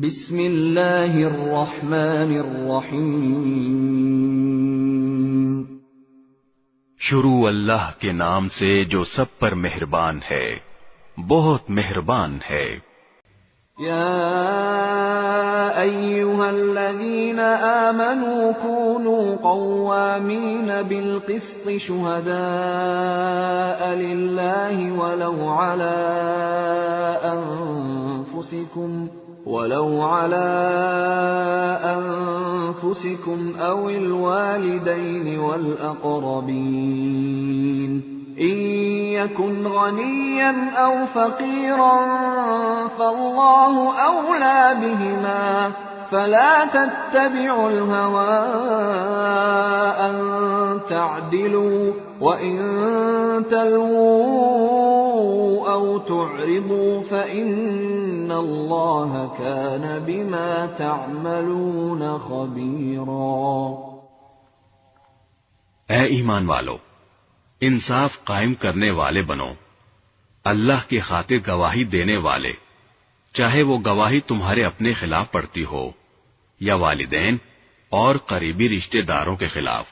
بسم اللہ الرحمن الرحیم شروع اللہ کے نام سے جو سب پر مہربان ہے، بہت مہربان ہے۔ یا ایھا الذین آمنوا كونوا قوامین بالقسط شہداء للہ ولو على أنفسكم أو الوالدين والأقربين إن يكن غنيا أو فقيرا فالله أولى بهما فلا تتبعوا الهوى أن تعدلوا وإن تلووا أو تعرضوا فإن الله كان بما تعملون خبيرا۔ اے ایمان والو، انصاف قائم کرنے والے بنو، اللہ کی خاطر گواہی دینے والے، چاہے وہ گواہی تمہارے اپنے خلاف پڑتی ہو یا والدین اور قریبی رشتہ داروں کے خلاف۔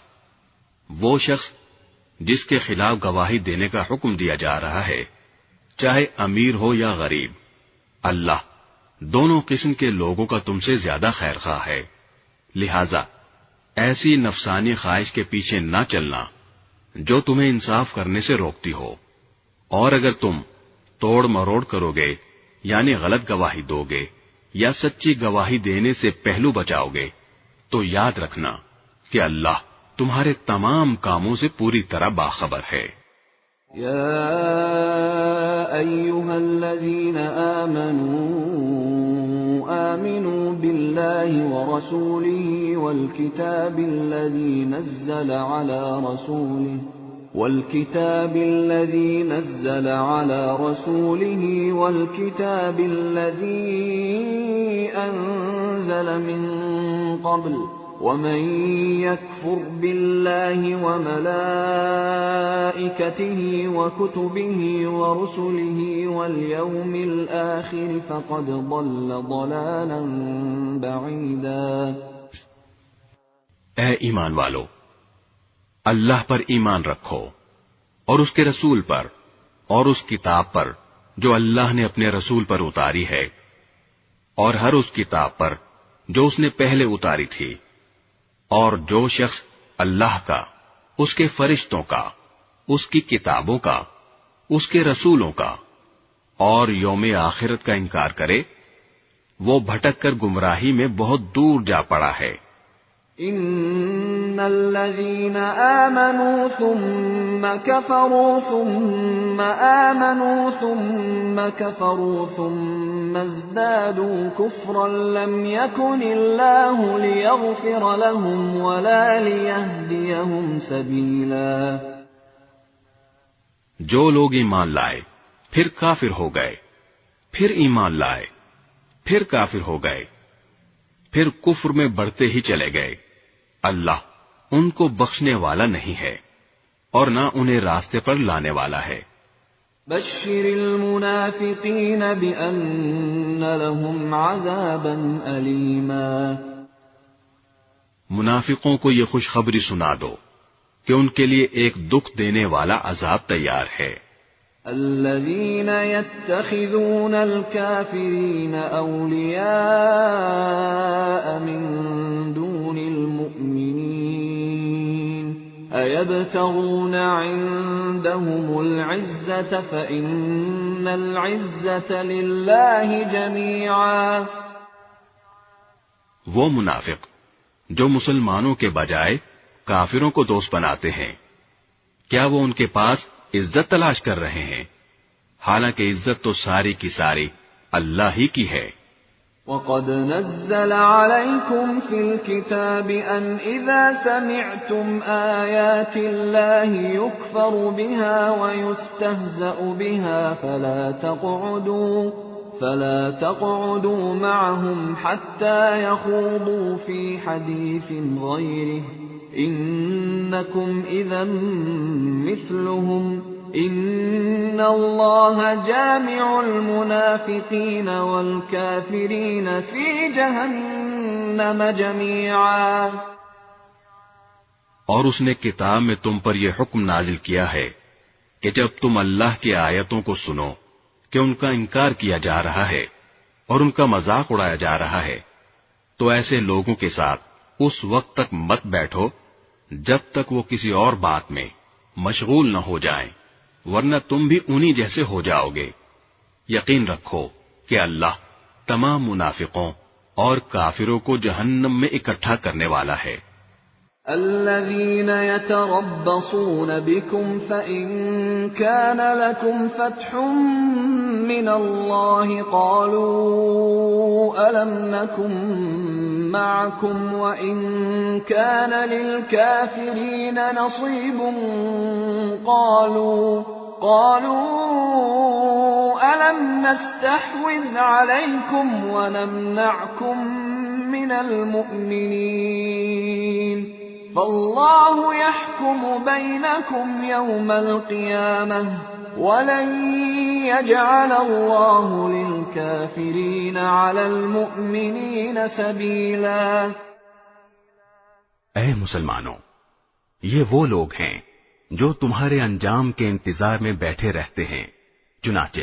وہ شخص جس کے خلاف گواہی دینے کا حکم دیا جا رہا ہے، چاہے امیر ہو یا غریب، اللہ دونوں قسم کے لوگوں کا تم سے زیادہ خیر خواہ ہے، لہذا ایسی نفسانی خواہش کے پیچھے نہ چلنا جو تمہیں انصاف کرنے سے روکتی ہو، اور اگر تم توڑ مروڑ کرو گے یعنی غلط گواہی دو گے یا سچی گواہی دینے سے پہلو بچاؤ گے تو یاد رکھنا کہ اللہ تمہارے تمام کاموں سے پوری طرح باخبر ہے۔ یا ایھا الذین آمنوا باللہ ورسولہ والکتاب الذی نزل على رسوله والكتاب الذي أنزل من قبل ومن يكفر بالله وملائكته وكتبه ورسله واليوم الآخر فقد ضل ضلالا بعيدا۔ اے ایمان والو، اللہ پر ایمان رکھو اور اس کے رسول پر اور اس کتاب پر جو اللہ نے اپنے رسول پر اتاری ہے، اور ہر اس کتاب پر جو اس نے پہلے اتاری تھی، اور جو شخص اللہ کا، اس کے فرشتوں کا، اس کی کتابوں کا، اس کے رسولوں کا اور یوم آخرت کا انکار کرے، وہ بھٹک کر گمراہی میں بہت دور جا پڑا ہے۔ ان الذين آمنوا ثم كفروا ثم آمنوا ثم كفروا ثم ازدادوا كفرا لم يكن الله ليغفر لهم ولا ليهديهم سبيلا۔ جو لوگ ایمان لائے پھر کافر ہو گئے، پھر ایمان لائے پھر کافر ہو گئے، پھر کفر میں بڑھتے ہی چلے گئے، اللہ ان کو بخشنے والا نہیں ہے اور نہ انہیں راستے پر لانے والا ہے۔ بشر المنافقین بأن لهم عذابا ألیما۔ منافقوں کو یہ خوشخبری سنا دو کہ ان کے لیے ایک دکھ دینے والا عذاب تیار ہے۔ الذين يتخذون الكافرين أولياء من دون المؤمنين أيبتغون عندهم العزة فإن العزة لله جميعا۔ وہ منافق جو مسلمانوں کے بجائے کافروں کو دوست بناتے ہیں، کیا وہ ان کے پاس عزت تلاش کر رہے ہیں؟ حالانکہ عزت تو ساری کی ساری اللہ ہی کی ہے۔ وَقَدْ نَزَّلَ عَلَيْكُمْ فِي الْكِتَابِ أَنْ إِذَا سَمِعْتُمْ آيَاتِ اللَّهِ يُكْفَرُ بِهَا وَيُسْتَهْزَأُ بِهَا فَلَا تَقْعُدُوا مَعَهُمْ حَتَّى يَخُوضُوا فِي حَدِيثٍ غَيْرِهِ إِنَّكُمْ إِذًا مِثْلُهُمْ ان اللہ جامع المنافقین والکافرین فی جہنم جمیعا. اور اس نے کتاب میں تم پر یہ حکم نازل کیا ہے کہ جب تم اللہ کی آیتوں کو سنو کہ ان کا انکار کیا جا رہا ہے اور ان کا مذاق اڑایا جا رہا ہے تو ایسے لوگوں کے ساتھ اس وقت تک مت بیٹھو جب تک وہ کسی اور بات میں مشغول نہ ہو جائیں، ورنہ تم بھی انہی جیسے ہو جاؤ گے. یقین رکھو کہ اللہ تمام منافقوں اور کافروں کو جہنم میں اکٹھا کرنے والا ہے. الذين يتربصون بكم فإن كان لكم فتح من الله قالوا ألم نكن معكم وإن كان للكافرين نصيب قالوا ألم نستحوذ عليكم ونمنعكم من المؤمنين فالله يحكم بينكم يوم القيامة ولن يجعل الله للكافرين على المؤمنين سبيلا. اے مسلمانوں، یہ وہ لوگ ہیں جو تمہارے انجام کے انتظار میں بیٹھے رہتے ہیں. چنانچہ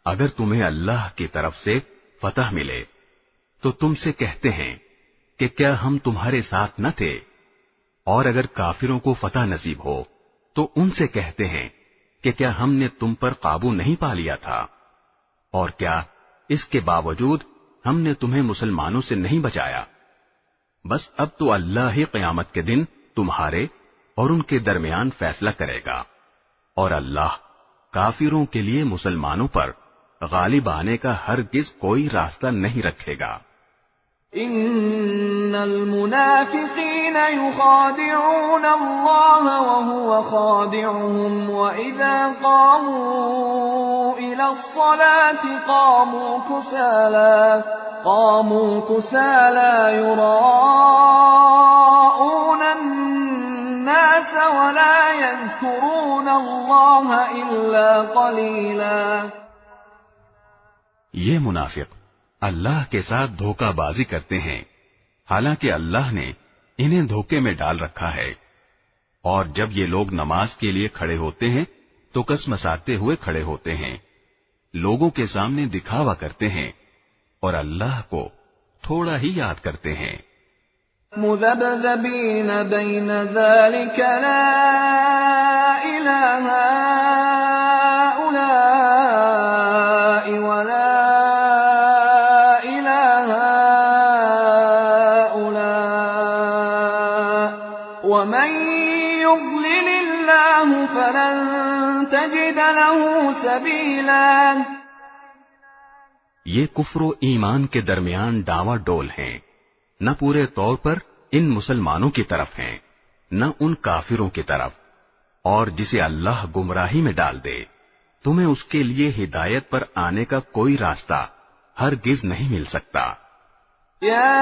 اگر تمہیں اللہ کی طرف سے فتح ملے تو تم سے کہتے ہیں کہ کیا ہم تمہارے ساتھ نہ تھے، اور اگر کافروں کو فتح نصیب ہو تو ان سے کہتے ہیں کہ کیا ہم نے تم پر قابو نہیں پا لیا تھا، اور کیا اس کے باوجود ہم نے تمہیں مسلمانوں سے نہیں بچایا. بس اب تو اللہ ہی قیامت کے دن تمہارے اور ان کے درمیان فیصلہ کرے گا، اور اللہ کافروں کے لیے مسلمانوں پر غالب آنے کا ہرگز کوئی راستہ نہیں رکھے گا. ان المنافقین یخادعون اللہ وهو خادعهم واذا قاموا الى الصلاة قاموا كسالى يراءون الناس ولا يذكرون اللہ الا قلیلا. یہ منافق اللہ کے ساتھ دھوکہ بازی کرتے ہیں، حالانکہ اللہ نے انہیں دھوکے میں ڈال رکھا ہے، اور جب یہ لوگ نماز کے لیے کھڑے ہوتے ہیں تو کسمساتے ہوئے کھڑے ہوتے ہیں، لوگوں کے سامنے دکھاوا کرتے ہیں اور اللہ کو تھوڑا ہی یاد کرتے ہیں. مذبذبین بین ذلک لا الہ ہؤلاء ولا ومن يضلل الله فلن تجد له سبيلا. یہ کفر و ایمان کے درمیان ڈاوا ڈول ہیں، نہ پورے طور پر ان مسلمانوں کی طرف ہیں نہ ان کافروں کی طرف، اور جسے اللہ گمراہی میں ڈال دے تمہیں اس کے لیے ہدایت پر آنے کا کوئی راستہ ہرگز نہیں مل سکتا. يا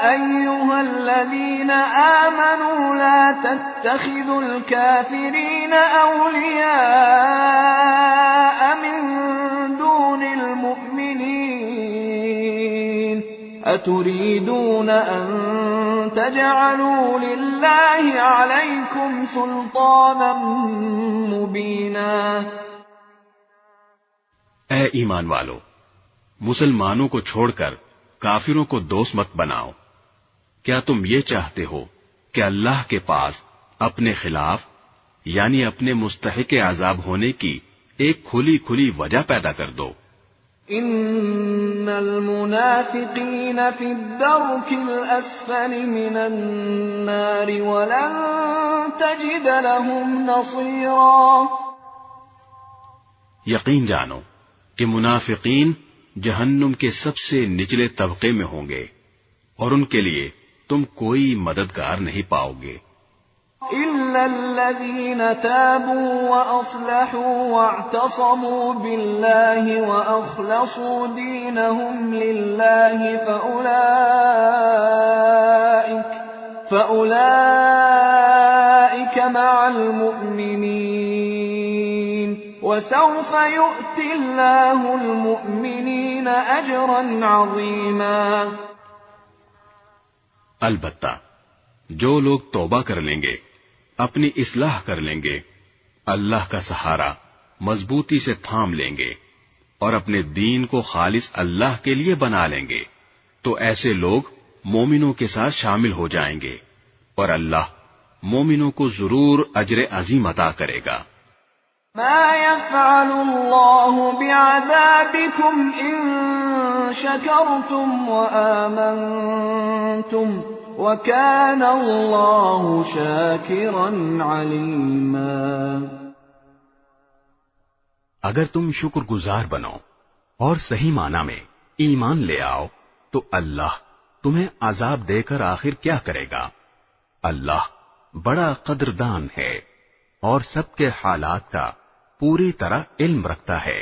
أيها الذين آمنوا لا تتخذوا الكافرين أولياء من دون المؤمنين أتريدون أن تجعلوا لله عليكم سلطانا مبينا. اے ایمان والو، مسلمانوں کو چھوڑ کر کافروں کو دوست مت بناؤ. کیا تم یہ چاہتے ہو کہ اللہ کے پاس اپنے خلاف یعنی اپنے مستحق عذاب ہونے کی ایک کھلی کھلی وجہ پیدا کر دو؟ ان المنافقین فی الدرک الاسفل من النار ولن تجد لهم نصیرا. یقین جانو کہ منافقین جہنم کے سب سے نچلے طبقے میں ہوں گے اور ان کے لیے تم کوئی مددگار نہیں پاؤ گے. إلا الذين تابوا وأصلحوا واعتصموا بالله وأخلصوا دينهم لله فأولئك مع المؤمنين فسوف يؤتي الله المؤمنين أجرا عظيما. البتہ جو لوگ توبہ کر لیں گے، اپنی اصلاح کر لیں گے، اللہ کا سہارا مضبوطی سے تھام لیں گے اور اپنے دین کو خالص اللہ کے لیے بنا لیں گے، تو ایسے لوگ مومنوں کے ساتھ شامل ہو جائیں گے اور اللہ مومنوں کو ضرور اجر عظیم عطا کرے گا. ما يفعل الله بعذابكم إن شكرتم وآمنتم وكان الله شاكرا عليما. اگر تم شکر گزار بنو اور صحیح معنی میں ایمان لے آؤ تو اللہ تمہیں عذاب دے کر آخر کیا کرے گا؟ اللہ بڑا قدردان ہے اور سب کے حالات کا پوری طرح علم رکھتا ہے.